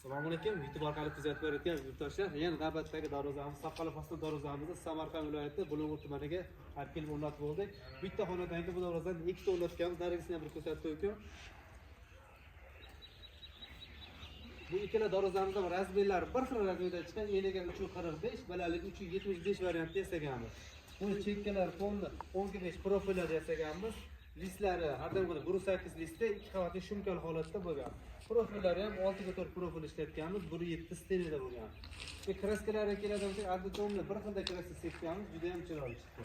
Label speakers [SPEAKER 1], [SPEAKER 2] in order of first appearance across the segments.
[SPEAKER 1] Assalomu alaykum. YouTube orqali kuzatib borayotgan yurtdoshlar, yana navbatdagi darvozamiz, Saqqala fasli darvozamizda Samarqand viloyati Bulung'ur tumaniga olib kelib o'rnatib oldik. Bitta xonadagi bu darvozadan ikkita o'rnatganmiz. Narigisini ham bir ko'rsatib o'tdim. Bu ikkala darvozamizda razmerlar bir xil razmerda chiqqan. Eniga 345, balalik 375 variantda yasaganmiz. Bu chekkalar fonda 15 profillar yasaganmiz. Listlari har doim 1.8 listda 2 qavatli shumkal holatda bo'lgan. Profillari ham 6x4 profil ishlatganmiz, 1.7 stilida bo'lgan. Kraskalari keladigan bo'lsa, additomni bir xilda kraska sekamiz, juda ham chiroyli chiqdi.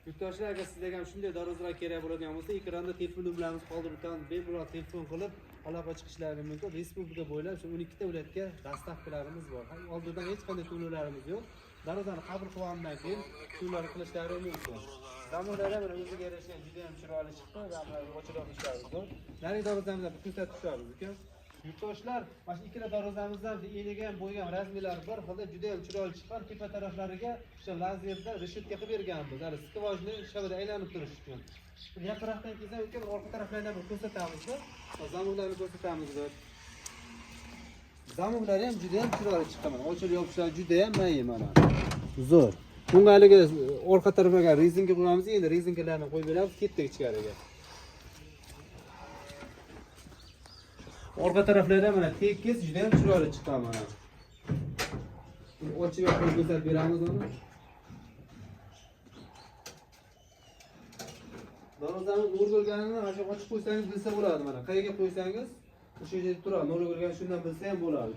[SPEAKER 1] Yurtdoshlar, agar sizlarga ham shunday darvozalar kerak bo'ladigan bo'lsa, ekranda telefon nomerlarimizni qoldirib o'tamiz. Bemalol telefon qilib aloqa chiqishlari mumkin. Respublika bo'ylab shu 12 ta viloyatga dastavkalarimiz bor. Oldidan hech qanday to'lovlarimiz yo'q. Darvozani qabul qilgandan keyin to'lovlar qilishlari mumkin. Zamonlar ham o'ziga yarasha juda ham chiroyli chiqdi. Zamonlar ochiroq ishlarimiz bor. Nari darvozamizda bir ko'rsatib tushamiz uka. Yurtdoshlar, mana shu ikkala darvozamizdan eniga ham bo'lgan razmerlari bir xilda juda ham chiroyli chiqqan. Tepa taraflariga o'sha lazerda reshetka qilib berganmiz. Hali skvojni shabada aylanib turish uchun. Yaqinroqdan kelsa uka orqa taraflardan bir ko'rsatamizda, zamonlarni ko'rsatamiz. Zamonlari ham juda ham chiroyli chiqqan. Ochilib yopishlar juda ham mayyi mana. Zo'r. Bunga haligi orqa tarafiga rezinka qo'yamiz. Endi rezinkalarni qo'yib beramiz, ketdik ichkariga. Orqa taraflarda mana tekis juda ham chiroyli chiqqan mana. Ochib yopib ko'rsatib beramiz uni. Darvozamiz nur bo'lganini mana shu ochib qo'ysangiz bilsa bo'ladi mana. Qayerga qo'ysangiz o'sha yerda turadi. Nur bo'lgan shundan bilsa ham bo'ladi.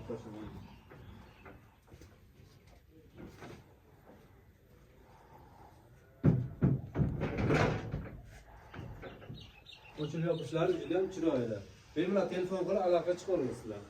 [SPEAKER 1] Ochilib yopishlari juda ham chiroyli. Bemalol telefon qilib aloqa chiqaverasizlar.